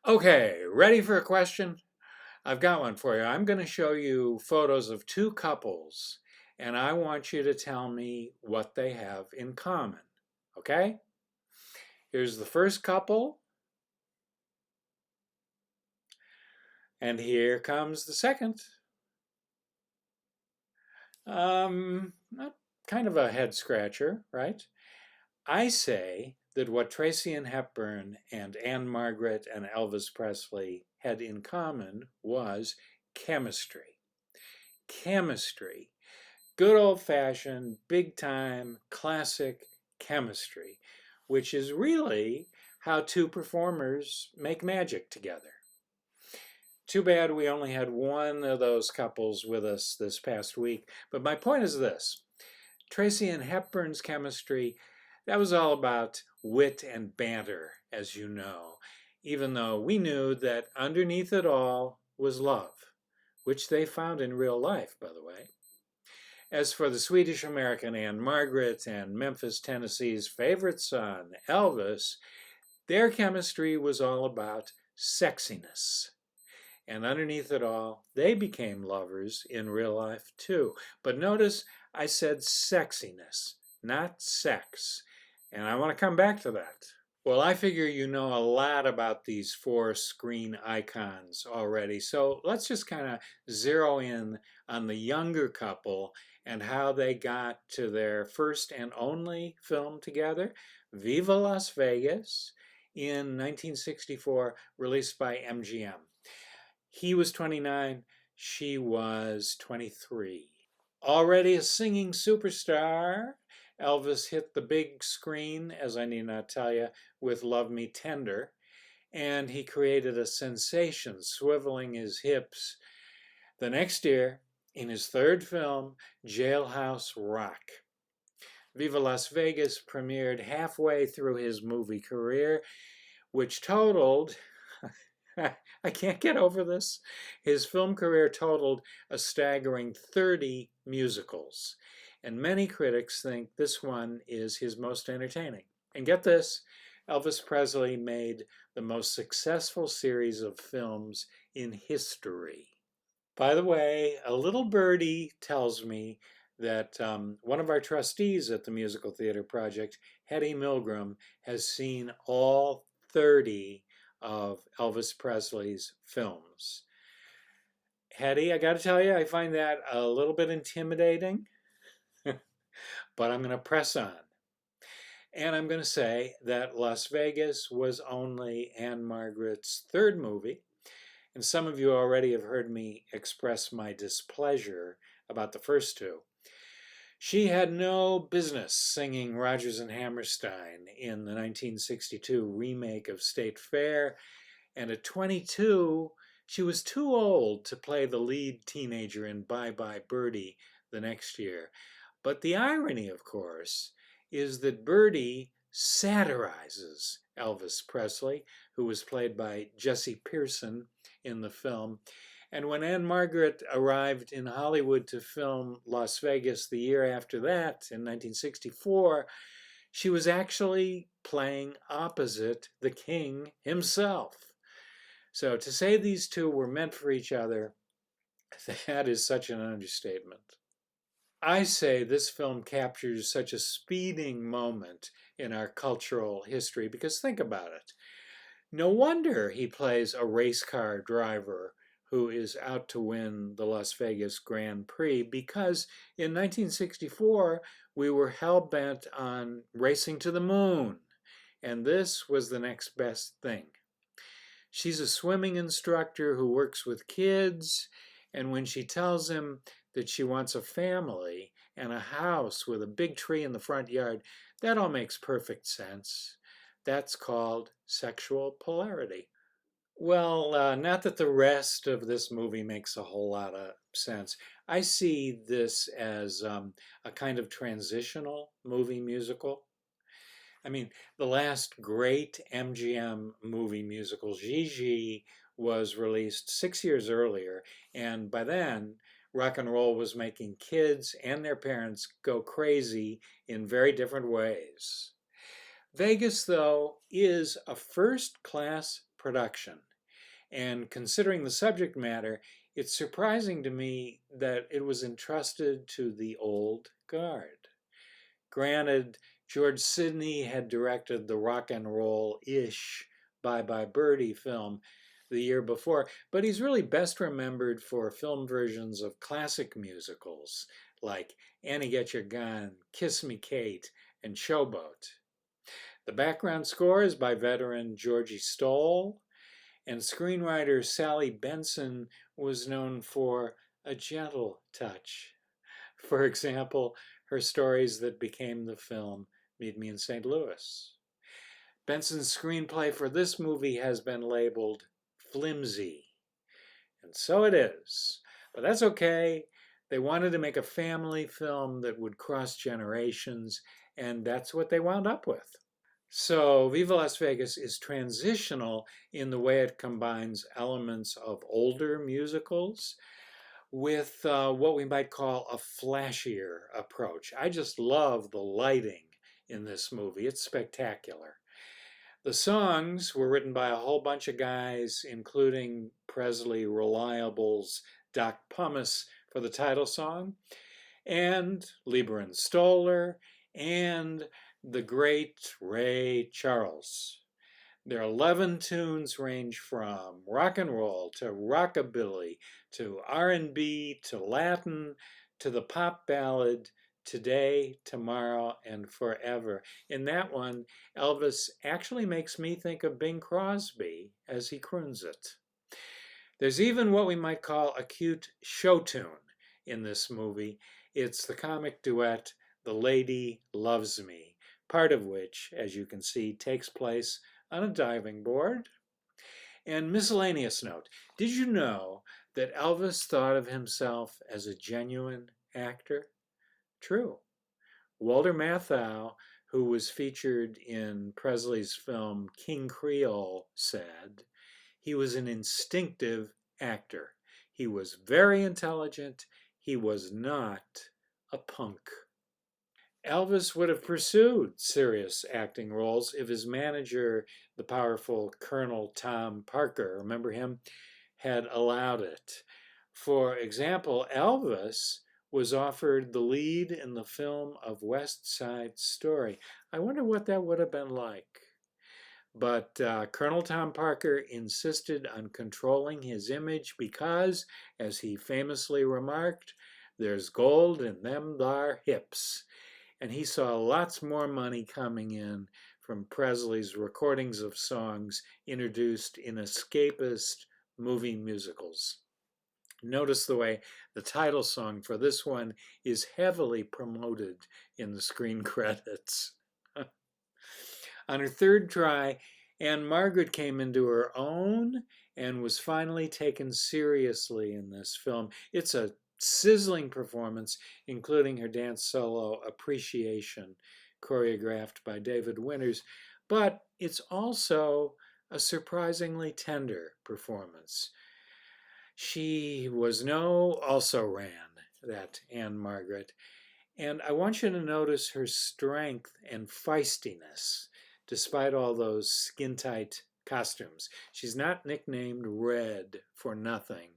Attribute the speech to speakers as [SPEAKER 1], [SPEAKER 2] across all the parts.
[SPEAKER 1] Okay, ready for a question? I've got one for you. I'm going to show you photos of two couples, and I want you to tell me what they have in common. Okay? Here's the first couple, and here comes the second. Not kind of a head scratcher, right? I say that what Tracy and Hepburn and Anne Margaret and Elvis Presley had in common was chemistry. Chemistry. Good old-fashioned, big-time, classic chemistry, which is really how two performers make magic together. Too bad we only had one of those couples with us this past week, but my point is this. Tracy and Hepburn's chemistry, that was all about wit and banter, as you know, even though we knew that underneath it all was love, which they found in real life, by the way. As for the Swedish-American Anne Margaret and Memphis, Tennessee's favorite son, Elvis, their chemistry was all about sexiness. And underneath it all, they became lovers in real life too. But notice I said sexiness, not sex. And I want to come back to that. Well, I figure you know a lot about these four screen icons already. So let's just kind of zero in on the younger couple and how they got to their first and only film together, Viva Las Vegas, in 1964, released by MGM. He was 29, she was 23. Already a singing superstar, Elvis hit the big screen, as I need not tell you, with Love Me Tender, and he created a sensation, swiveling his hips. The next year, in his third film, Jailhouse Rock. Viva Las Vegas premiered halfway through his movie career, which totaled, I can't get over this, his film career totaled a staggering 30 musicals. And many critics think this one is his most entertaining. And get this, Elvis Presley made the most successful series of films in history. By the way, a little birdie tells me that one of our trustees at the Musical Theater Project, Hetty Milgram, has seen all 30 of Elvis Presley's films. Hetty, I got to tell you, I find that a little bit intimidating, but I'm going to press on. And I'm going to say that Las Vegas was only Anne Margaret's third movie, and some of you already have heard me express my displeasure about the first two. She had no business singing Rodgers and Hammerstein in the 1962 remake of State Fair, and at 22, she was too old to play the lead teenager in Bye Bye Birdie the next year. But the irony, of course, is that Birdie satirizes Elvis Presley, who was played by Jesse Pearson in the film. And when Anne Margaret arrived in Hollywood to film Las Vegas the year after that, in 1964, she was actually playing opposite the king himself. So to say these two were meant for each other, that is such an understatement. I say this film captures such a speeding moment in our cultural history because think about it. No wonder he plays a race car driver who is out to win the Las Vegas Grand Prix, because in 1964 we were hell-bent on racing to the moon, and this was the next best thing. She's a swimming instructor who works with kids, and when she tells him that she wants a family and a house with a big tree in the front yard, that all makes perfect sense. That's called sexual polarity. Well, not that the rest of this movie makes a whole lot of sense. I see this as a kind of transitional movie musical. I mean, the last great MGM movie musical, Gigi, was released 6 years earlier, and by then, rock and roll was making kids and their parents go crazy in very different ways. Vegas, though, is a first-class production. And considering the subject matter, it's surprising to me that it was entrusted to the old guard. Granted, George Sidney had directed the rock and roll-ish Bye Bye Birdie film the year before, but he's really best remembered for film versions of classic musicals like Annie Get Your Gun, Kiss Me Kate, and Showboat. The background score is by veteran Georgie Stoll, and screenwriter Sally Benson was known for a gentle touch. For example, her stories that became the film Meet Me in St. Louis. Benson's screenplay for this movie has been labeled flimsy, and so it is. But that's okay. They wanted to make a family film that would cross generations, and that's what they wound up with. So Viva Las Vegas is transitional in the way it combines elements of older musicals with what we might call a flashier approach. I just love the lighting in this movie. It's spectacular. The songs were written by a whole bunch of guys, including Presley Reliable's Doc Pumice for the title song, and Lieber and Stoller, and the great Ray Charles. Their 11 tunes range from rock and roll to rockabilly to R&B to Latin to the pop ballad Today, Tomorrow, and Forever. In that one, Elvis actually makes me think of Bing Crosby as he croons it. There's even what we might call a cute show tune in this movie. It's the comic duet The Lady Loves Me, part of which, as you can see, takes place on a diving board. And miscellaneous note, did you know that Elvis thought of himself as a genuine actor? True. Walter Matthau, who was featured in Presley's film King Creole, said he was an instinctive actor. He was very intelligent. He was not a punk. Elvis would have pursued serious acting roles if his manager, the powerful Colonel Tom Parker, remember him, had allowed it. For example, Elvis was offered the lead in the film of West Side Story. I wonder what that would have been like. But Colonel Tom Parker insisted on controlling his image because, as he famously remarked, there's gold in them thar hips. And he saw lots more money coming in from Presley's recordings of songs introduced in escapist movie musicals. Notice the way the title song for this one is heavily promoted in the screen credits. On her third try, Anne Margaret came into her own and was finally taken seriously in this film. It's a sizzling performance, including her dance solo Appreciation, choreographed by David Winters, but it's also a surprisingly tender performance. She also ran, that Anne Margaret, and I want you to notice her strength and feistiness, despite all those skin-tight costumes. She's not nicknamed Red for nothing,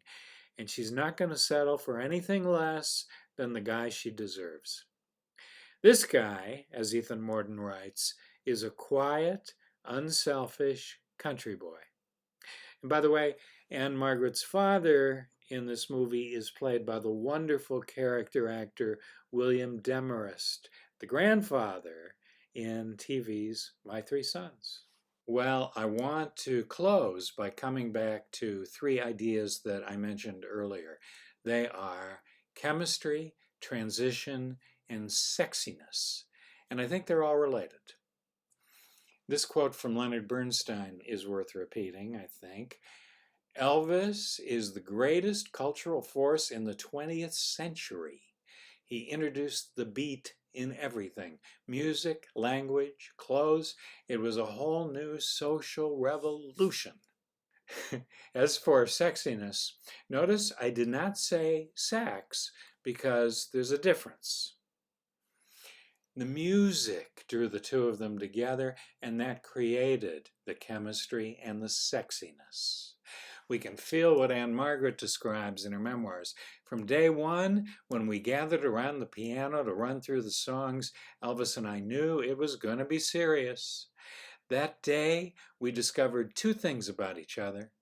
[SPEAKER 1] and she's not going to settle for anything less than the guy she deserves. This guy, as Ethan Morden writes, is a quiet, unselfish country boy. And by the way, Anne Margaret's father in this movie is played by the wonderful character actor William Demarest, the grandfather in TV's My Three Sons. Well, I want to close by coming back to three ideas that I mentioned earlier. They are chemistry, transition, and sexiness. And I think they're all related. This quote from Leonard Bernstein is worth repeating, I think. Elvis is the greatest cultural force in the 20th century. He introduced the beat in everything. Music, language, clothes. It was a whole new social revolution. As for sexiness, notice I did not say sex because there's a difference. The music drew the two of them together, and that created the chemistry and the sexiness. We can feel what Anne Margaret describes in her memoirs. From day one, when we gathered around the piano to run through the songs, Elvis and I knew it was going to be serious. That day, we discovered two things about each other.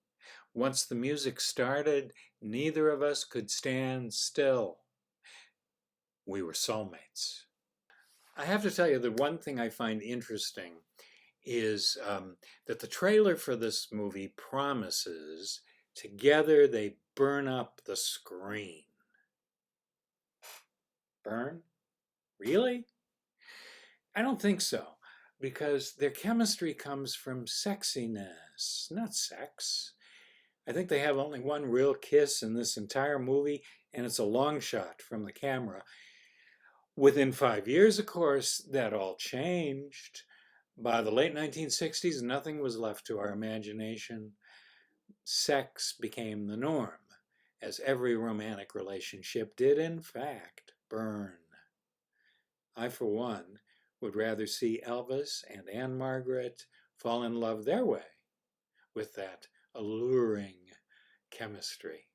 [SPEAKER 1] Once the music started, neither of us could stand still. We were soulmates. I have to tell you, the one thing I find interesting is that the trailer for this movie promises together they burn up the screen. Burn? Really? I don't think so, because their chemistry comes from sexiness, not sex. I think they have only one real kiss in this entire movie, and it's a long shot from the camera. Within 5 years, of course, that all changed. By the late 1960s, nothing was left to our imagination. Sex became the norm, as every romantic relationship did, in fact, burn. I, for one, would rather see Elvis and Anne Margaret fall in love their way, with that alluring chemistry.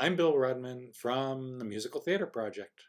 [SPEAKER 1] I'm Bill Rudman from the Musical Theater Project.